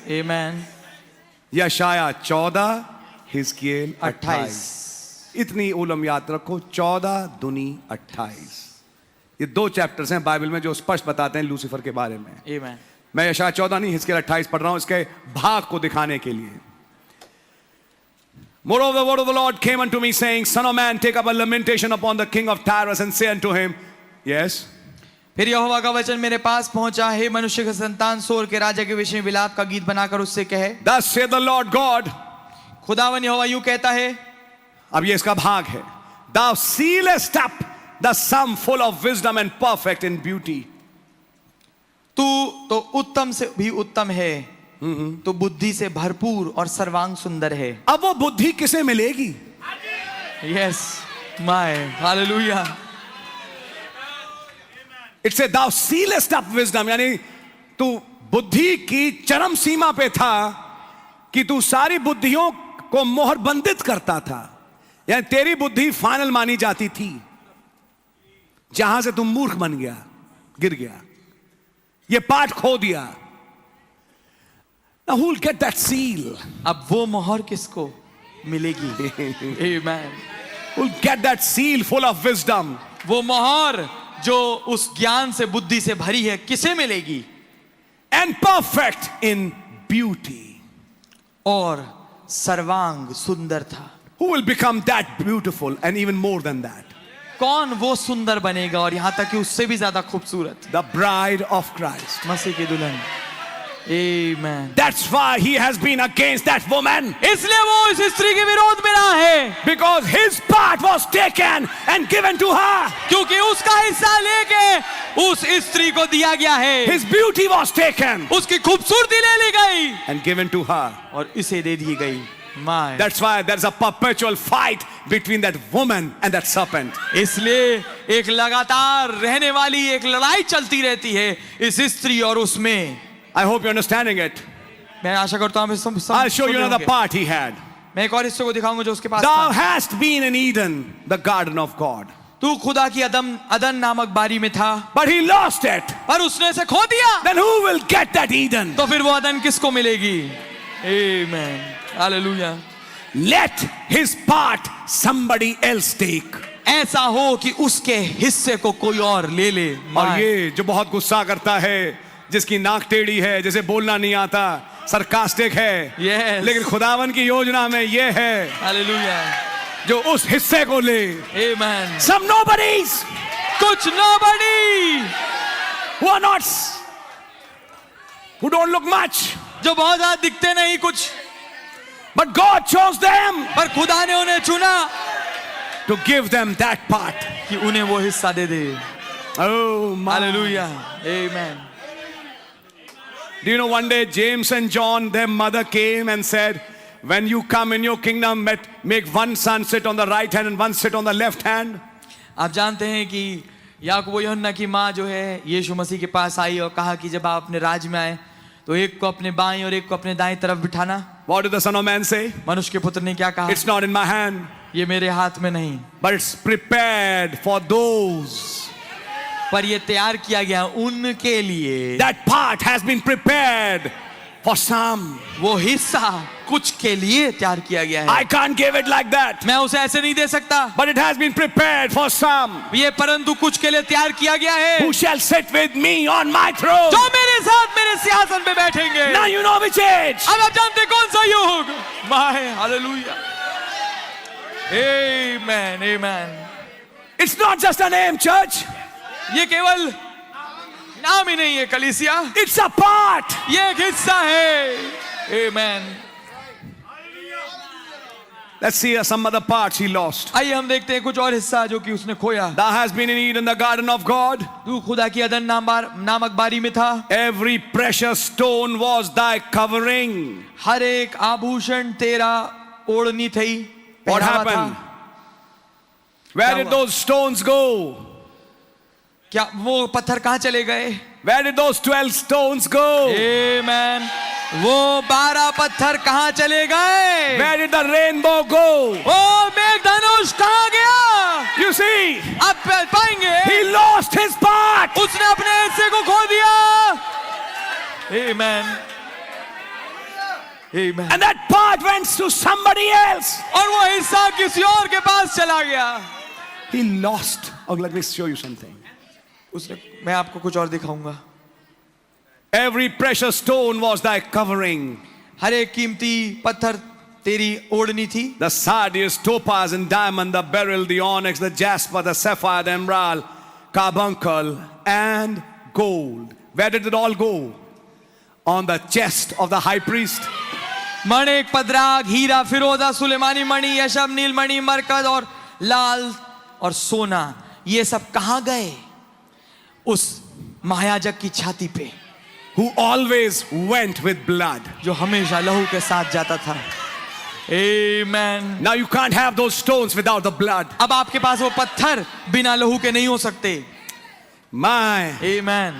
Amen. यशाया 14, हिजकियेल 28. इतनी उलम याद रखो, 14 दूनी 28. ये 2 चैप्टर्स हैं बाइबल में जो स्पष्ट बताते हैं लूसीफर के बारे में. Amen. मैं यशाया 14 नहीं, हिजकियेल 28 पढ़ रहा हूं इसके भाग को दिखाने के लिए. Moreover, the word of the Lord came unto me, saying, Son of man, take up a lamentation upon the king of Tyrus, and say unto him, yes. फिर यहोवा का वचन मेरे पास पहुंचा, हे मनुष्य के संतान, सोर के राजा के विषय में विलाप का गीत बनाकर उससे कहे, Thus saith the Lord God. खुदावन यहोवा यूं कहता है. अब ये इसका भाग है. Thou sealest up the sum full of wisdom and perfect in beauty. तू तो उत्तम से भी उत्तम है, तो बुद्धि से भरपूर और सर्वांग सुंदर है. अब वो बुद्धि किसे मिलेगी? Yes, my hallelujah. It said thou sealest up wisdom, यानी तू बुद्धि की चरम सीमा पे था कि तू सारी बुद्धियों को मोहर बंदित करता था. यानी तेरी बुद्धि फाइनल मानी जाती थी. जहां से तुम मूर्ख बन गया, गिर गया, ये पाठ खो दिया. Now who'll get that seal? अब वो मोहर किसको मिलेगी? Amen. Who'll get that seal full of wisdom? वो मोहर जो उस ज्ञान से बुद्धि से भरी है, किसे मिलेगी? And perfect in beauty. और सर्वांग सुंदर था. Who will become that beautiful and even more than that? कौन वो सुंदर बनेगा और यहां तक कि उससे भी ज्यादा खूबसूरत? The bride of Christ. मसीह की दुल्हन. Amen. That's why he has been against that woman. इसलिए वो इस स्त्री के विरोध में रहा है. Because his part was taken and given to her. क्योंकि उसका हिस्सा लेके उस स्त्री को दिया गया है. His beauty was taken उसकी खूबसूरती ले ली गई and given to her. और इसे दे दी गई. My. That's why there's a perpetual fight between that woman and that serpent. इसलिए एक लगातार रहने वाली एक लड़ाई चलती रहती है इस स्त्री और उसमें. I hope you're understanding it. मैं आशा करता हूँ I'll show you another part he had. मैं एक और हिस्से को दिखाऊंगा जो उसके पास Thou था. hast been in Eden, the garden of God. तू खुदा की अदन नामक बारी में था, But he lost it. पर उसने इसे खो दिया. Then who will get that Eden? तो फिर वो अदन किसको मिलेगी? Amen. Hallelujah. Let his part somebody else take. ऐसा हो कि उसके हिस्से को कोई और ले ले. और ये जो बहुत गुस्सा करता है, जिसकी नाक टेढ़ी है, जिसे बोलना नहीं आता, सरकास्टिक है, Yes. लेकिन खुदावन की योजना में ये है Hallelujah. जो उस हिस्से को ले. Amen. Some nobodies कुछ nobody who don't look much, जो बहुत ज्यादा दिखते नहीं कुछ, but God chose them पर खुदा ने उन्हें चुना to give them that part. कि उन्हें वो हिस्सा दे दे. Oh my. Hallelujah. Amen. Do you know one day James and John, their mother came and said, when you come in your kingdom, make one son sit on the right hand and one sit on the left hand. आप जानते हैं कि याकूब और यूहन्ना की माँ जो है यीशु मसीह के पास आई और कहा कि जब आप अपने राज में आए तो एक को अपने बाईं और एक को अपने दाईं तरफ बिठाना. What did the Son of Man say? मनुष्य के पुत्र ने क्या कहा? It's not in my hand, ये मेरे हाथ में नहीं, but it's prepared for those. पर ये तैयार किया गया उनके लिए. That part has been prepared for some. वो हिस्सा कुछ के लिए तैयार किया गया है. I can't give it like that, मैं उसे ऐसे नहीं दे सकता. but it has been prepared for some. ये परंतु कुछ के लिए तैयार किया गया है. Who shall sit with me on my throne? जो मेरे साथ मेरे सिंहासन पे बैठेंगे. Now you know which age. अब आप जानते कौन सा युग? My hallelujah. Amen. Amen. It's not just a name, church. ये केवल नाम ही नहीं है कलीसिया. It's a part. ये एक हिस्सा है. Amen. Let's see some other parts he lost. आइए हम देखते हैं कुछ और हिस्सा जो कि उसने खोया. Thou hast been in Eden, the garden of God. तू खुदा की अदन नामक बारी में था. Every precious stone was thy covering. हर एक आभूषण तेरा ओढ़नी थी. What पहनावा happened? था. Where did those stones go? क्या वो पत्थर कहाँ चले गए? Where did those 12 stones go? Amen. वो 12 पत्थर कहाँ चले गए? Where did the rainbow go? वो मेघधनुष कहाँ गया? You see, आप पाएंगे he lost his part. उसने अपने हिस्से को खो दिया. Amen. Amen. And that part went to somebody else. और वो हिस्सा किसी और के पास चला गया. He lost. Oh, let me show you something. उसने, मैं आपको कुछ और दिखाऊंगा. Every precious stone was thy covering. हर एक कीमती पत्थर तेरी ओढ़नी थी. The sardius, topaz, and diamond, the beryl, the onyx, the jasper, the sapphire, the emerald, carbuncle, and gold. Where did it all go? On the chest of the high priest. Manik, पद्राग, हीरा, फिरोजा, सुलेमानी मणि, यशब, नीलमणि, मरकत और लाल और सोना, ये सब कहाँ गए? उस महायाजक की छाती पे. Who always went with blood. जो हमेशा लहू के साथ जाता था. Amen. Now you can't have those stones without the blood. अब आपके पास वो पत्थर बिना लहू के नहीं हो सकते. My. Amen.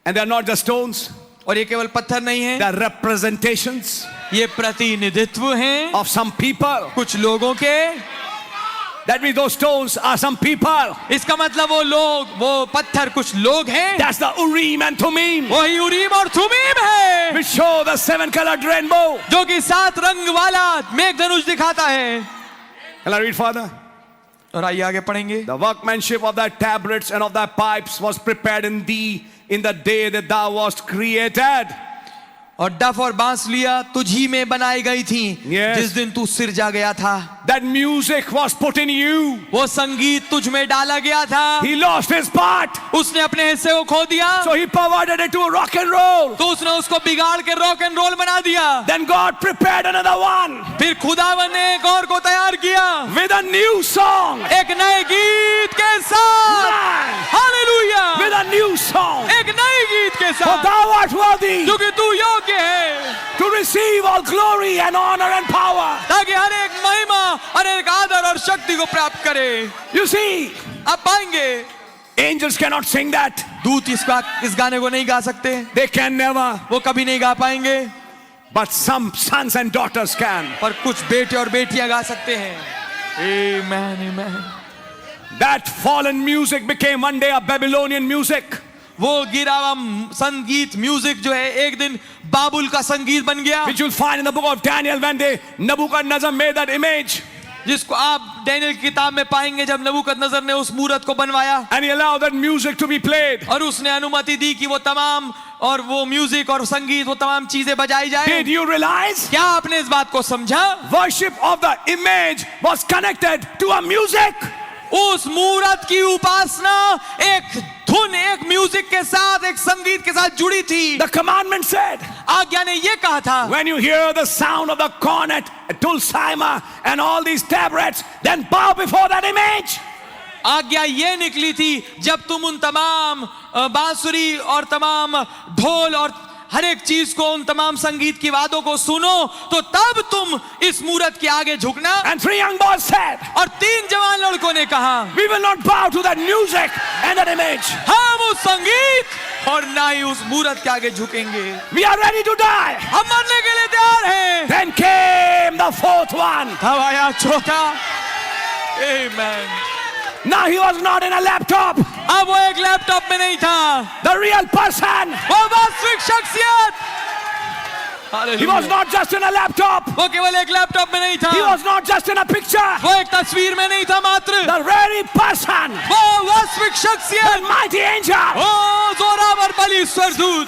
And they're not just stones. और ये केवल पत्थर नहीं है. They're representations ये प्रतिनिधित्व हैं of some people. कुछ लोगों के. That means those stones are some people. इसका मतलब वो लोग, वो पत्थर कुछ लोग हैं. That's the Urim and Thummim. वही उरीम और थुमीम है. Which show the 7-colored rainbow. जो कि 7 रंग वाला मेघधनुष दिखाता है. Can I read further? और आइए आगे पढ़ेंगे. The workmanship of thy tabrets and of thy pipes was prepared in thee in the day that thou wast created. और डफ और बांसुलियां तुझी में बनाई गई थी. Yes. जिस दिन तू सिरजा गया था. That music was put in you. वो संगीत तुझ में डाला गया था. He lost his part. उसने अपने हिस्से को खो दिया. So he perverted it to a rock and roll. तो उसने उसको बिगाड़ के रॉक एंड रोल बना दिया. Then God prepared another one फिर खुदावन ने एक और को तैयार किया. with a new song. एक नए गीत के साथ. Man, hallelujah. with a new song. एक नए गीत के For साथ. thou art worthy क्योंकि तू योग्य है to receive all glory and honor and power. ताकि हर एक महिमा, हर एक आदर और शक्ति को प्राप्त करे. You see, आप पाएंगे angels cannot sing that. दूत इस गाने को नहीं गा सकते. They can never. वो कभी नहीं गा पाएंगे. But some sons and daughters can. पर कुछ बेटे और बेटियां गा सकते हैं. Amen, amen. That fallen music became one day a Babylonian music. वो गिरा हुआ संगीत, म्यूजिक जो है, एक दिन बाबुल का संगीत बन गया. Which you'll find in the book of Daniel when Nebuchadnezzar made that image. जिसको आप डैनियल की किताब में पाएंगे जब नबूकदनेस्सर ने उस मूरत को बनवाया. And he allowed that music to be played. और उसने अनुमति दी कि वो तमाम और वो म्यूजिक और संगीत, वो तमाम चीजें बजाई जाए. Did you realize? क्या आपने इस बात को समझा? Worship of the image was connected to a music. उस मूरत की उपासना एक धुन, एक म्यूजिक के साथ, एक संगीत के साथ जुड़ी थी. The commandment said, आज्ञा ने ये कहा था, when you hear the sound of the cornet, dulcimer, and all these tabrets, then bow before that image. आज्ञा ये निकली थी जब तुम उन तमाम बांसुरी और तमाम ढोल और हर एक चीज को, उन तमाम संगीत की वादों को सुनो, तो तब तुम इस मूरत के आगे झुकना. And 3 young boys said, और 3 जवान लड़कों ने कहा, we will not bow to that music and that image. हम उस संगीत और ना ही उस मूरत के आगे झुकेंगे. We are ready to die. हम मरने के लिए तैयार हैं. Then came the 4th one. तब आया चौथा. Amen. Now he was not in a laptop. अब वो एक लैपटॉप में नहीं था. The real person. वो वास्तविक शख्सियत. He was not just in a laptop. वो केवल एक लैपटॉप में नहीं था. He was not just in a picture. वो एक तस्वीर में नहीं था मात्र. The very person. वो वास्तविक The शख्सियत. mighty angel. ओ जोरावर बलि स्वर्गदूत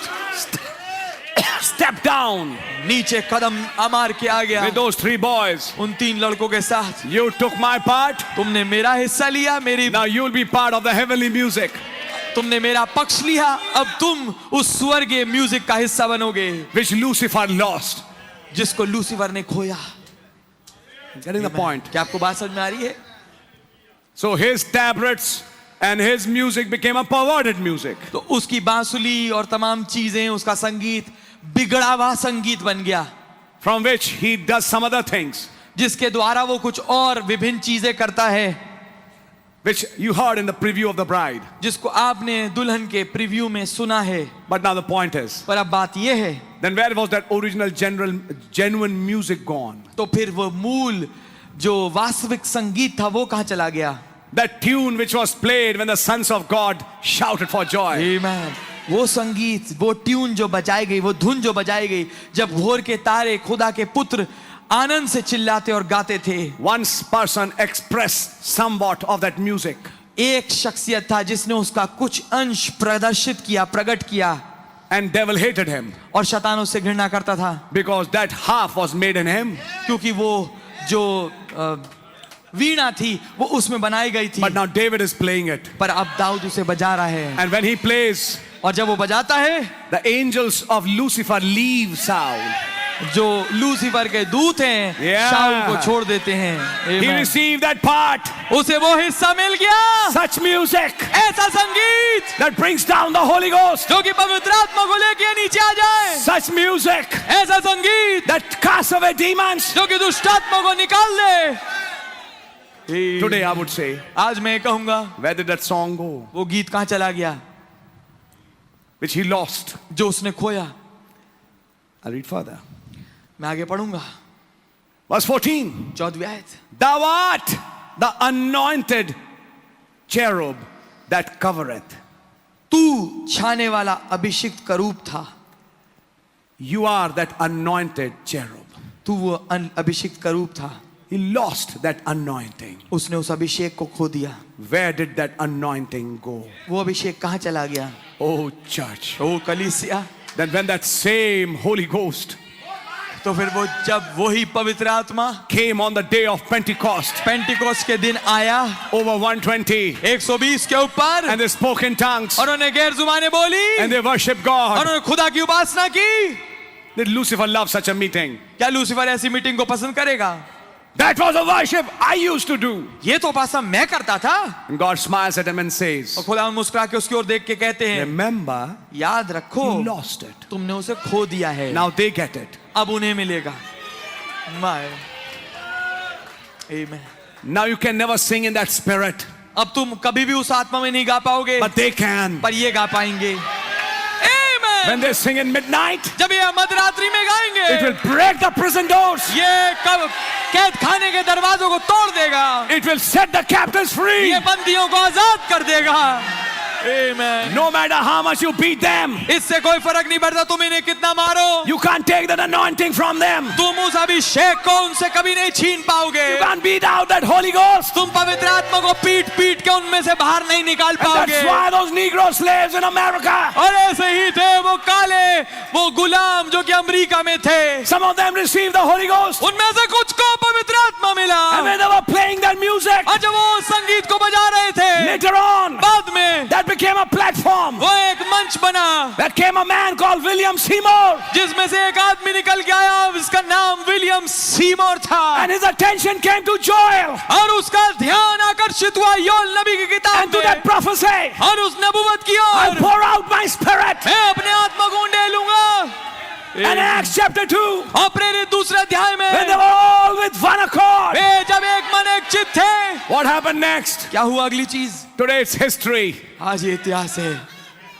Step down नीचे कदम अमार के आ गया. with those 3 boys. उन 3 लड़कों के साथ. You took my part. तुमने मेरा हिस्सा लिया, मेरी, Now you'll be part of the heavenly music. तुमने मेरा पक्ष लिया, अब तुम उस स्वर्गीय म्यूजिक का हिस्सा बनोगे Which Lucifer lost. जिसको लूसीफर ने खोया. Getting the point. क्या आपको बात समझ में आ रही है? So his tabrets and his music became a perverted music. तो उसकी बांसुली और तमाम चीजें, उसका संगीत बिगड़ा हुआ संगीत बन गया. From which he does some other things. जिसके द्वारा वो कुछ और विभिन्न चीजें करता है. Which you heard in the preview of the bride. जिसको आपने दुल्हन के प्रीव्यू में सुना है. But now the point is, पर अब बात ये है, then where was that original genuine music gone? तो फिर वो मूल जो वास्तविक संगीत था वो कहाँ चला गया? That tune which was played when the sons of God shouted for joy. Amen. वो संगीत, वो ट्यून जो बजाई गई, वो धुन जो बजाई गई, जब भोर के तारे खुदा के पुत्र आनंद से चिल्लाते और गाते थे, one person expressed somewhat of that music. एक शख्सियत था जिसने उसका कुछ अंश प्रदर्शित किया, प्रकट किया, And devil hated him और शैतान उससे घृणा करता था, because that half was made in him. क्योंकि वो जो वीणा थी वो उसमें बनाई गई थी। But now David is playing it. पर अब दाऊद उसे बजा रहा है, And when he plays, और जब वो बजाता है, the angels of Lucifer leave Saul. जो लूसीफर के दूत हैं Yeah. शाऊल को छोड़ देते हैं। He Amen. received that part. उसे वो हिस्सा मिल गया, Such music ऐसा संगीत that brings down the Holy Ghost. जो कि पवित्र आत्मा को लेके नीचे आ जाए, Such music ऐसा संगीत that casts away demons. जो कि दुष्ट आत्मा को निकाल दे। Today I would say, आज मैं कहूंगा, where did that song go? वो गीत कहाँ चला गया Which he lost. जो उसने खोया? I'll read further. मैं आगे पढ़ूंगा। Verse 14. 14वीं आयत, Thou art the anointed cherub that covereth. तू छाने वाला अभिषिक्त करूब था। You are that anointed cherub. तू वो अभिषिक्त करूब था। He lost that anointing. उसने उस अभिषेक को खो दिया। Where did that anointing go? वो अभिषेक कहाँ चला गया? Oh, church. ओ कलीसिया। Then when that same Holy Ghost तो फिर वो जब वही पवित्र आत्मा came on the day of Pentecost Pentecost के दिन आया, over 120, 120 के ऊपर, and they spoke in tongues, और उन्होंने गैर जुबानें बोली, and they worshiped और God. उन्होंने खुदा की उपासना की। Did Lucifer love such a meeting? क्या लूसीफर ऐसी मीटिंग को पसंद करेगा? That was a worship I used to do. ये तो उपासना मैं करता था। And God smiles at him and और says, खुदा मुस्कुरा के उसकी ओर देख के कहते हैं, remember, याद रखो you lost it. तुमने उसे खो दिया है, Now they get it. अब उन्हें मिलेगा। My amen. Now you can never sing in that spirit, अब तुम कभी भी उस आत्मा में नहीं गा पाओगे, but they can. पर ये गा पाएंगे। आमेन। When they sing in midnight, जब ये मध्यरात्रि में गाएंगे, it will break the prison doors. ये कब कैद खाने के दरवाजों को तोड़ देगा, It will set the captives free. ये बंदियों को आजाद कर देगा। आमेन। No matter how much you beat them, इससे कोई फर्क नहीं पड़ता तुम इन्हें कितना मारो, you can't take that anointing from them. तुम उस अभिषेक को उनसे कभी नहीं छीन पाओगे। You can't beat out that Holy Ghost. तुम पवित्र आत्मा को पीट पीट के उनमें से बाहर नहीं निकाल And पाओगे। that's why those Negro slaves in America, और ऐसे ही थे वो काले, वो गुलाम जो कि अमेरिका में थे, some of them received the Holy Ghost. उनमें से कुछ को पवित्र आत्मा मिला, And when they were playing that music, और जब वो संगीत को बजा रहे थे, later on, बाद में that became a platform. वो एक मंच बना, That came a man called William Seymour. जिसमें से एक आदमी निकल के आया, उसका नाम विलियम सीमोर था, And his attention came to Joel और उसका ध्यान आकर्षित हुआ योएल नबी की किताब and to में, that prophecy. और उस नबूवत की I'll ore pour out my spirit. मैं अपने आत्मा को उंडेलूंगा। And Acts chapter 2, और प्रेरित दूसरे अध्याय में when they were all with one accord, वे जब एक मन एक चित्त थे, what happened next? क्या हुआ अगली चीज? Today it's history. आज ये इतिहास है।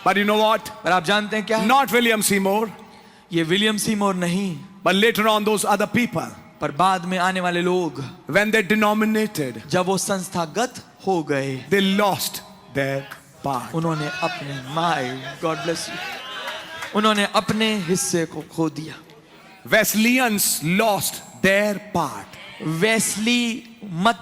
But you know what? पर आप जानते हैं क्या? Not William Seymour, ये विलियम सीमोर नहीं, but later on those other people, पर बाद में आने वाले लोग when they denominated, जब वो संस्थागत हो गए, they lost their part. उन्होंने अपने माय गॉड ब्लेस यू, उन्होंने अपने हिस्से को खो दिया। Wesleyans lost their part. Wesley मत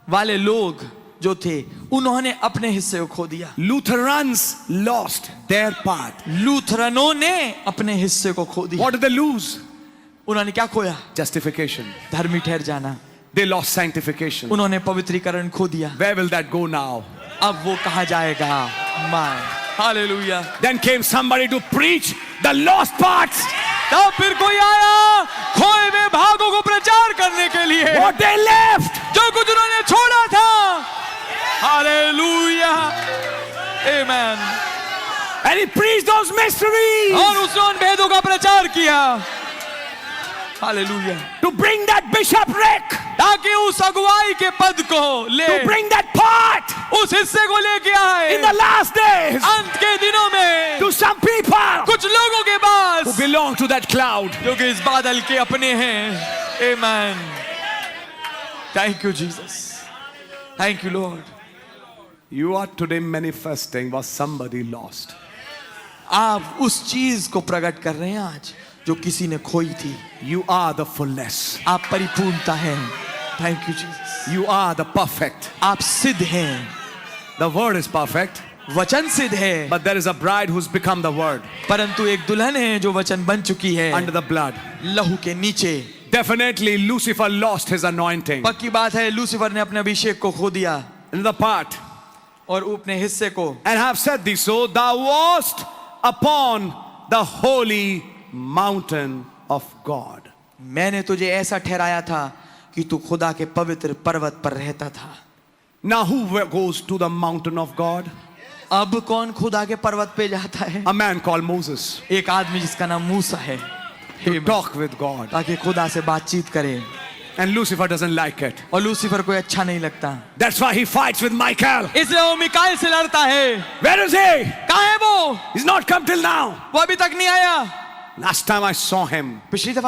वाले लोग जो थे, उन्होंने अपने हिस्से को खो दिया। Lutherans lost their part. लूथरनों ने अपने हिस्से को खो दिया। What did they lose? उन्होंने क्या खोया? Justification. धर्मी ठहर जाना। They lost sanctification. उन्होंने पवित्रीकरण खो दिया। Where will that go now? अब वो कहाँ जाएगा? My hallelujah. Then came somebody to preach the lost parts. तब फिर कोई आया खोए हुए भागों को प्रचार करने के लिए, What they left. जो कुछ उन्होंने छोड़ा था। Hallelujah, amen. And he preached those mysteries और उसने उन भेदों का प्रचार किया। Hallelujah, to bring that bishopric, ताकि उस अगुवाई के पद को ले, to bring that part उस हिस्से को लेके आए in the last days अंत के दिनों में to some people कुछ लोगों के who pass belong to that cloud. जो कि इस बादल के अपने हैं। Amen. Thank you Jesus, thank you lord. You are today manifesting what somebody lost. आप उस चीज को प्रकट कर रहे हैं आज जो किसी ने खोई थी। You are the fullness. आप परिपूर्णता हैं। Thank you Jesus. You are the perfect. आप सिद्ध हैं। The word is perfect, वचन सिद्ध है, but there is a bride who's become the word परंतु एक दुल्हन है जो वचन बन चुकी है under the blood. लहू के नीचे। Definitely, Lucifer lost his anointing. पक्की बात है लूसीफर ने अपने अभिषेक को खो दिया Another part. और अपने हिस्से को। And have said thee so, thou wast upon the holy mountain of God. मैंने तुझे ऐसा ठहराया था कि तू खुदा के पवित्र पर्वत पर रहता था। Now, who goes to the mountain of God? अब कौन खुदा के पर्वत पे जाता है? A man called Moses, एक आदमी जिसका नाम मूसा है, to talk with God. ताकि खुदा से बातचीत करे। And Lucifer doesn't like it. और लूसीफर को अच्छा नहीं लगता, That's why he fights with Michael. इसलिए वो मिकाएल से लड़ता है। Where is he? कहाँ है वो? He's not come till now. वो अभी तक नहीं आया। Last time I saw him, पिछली दफा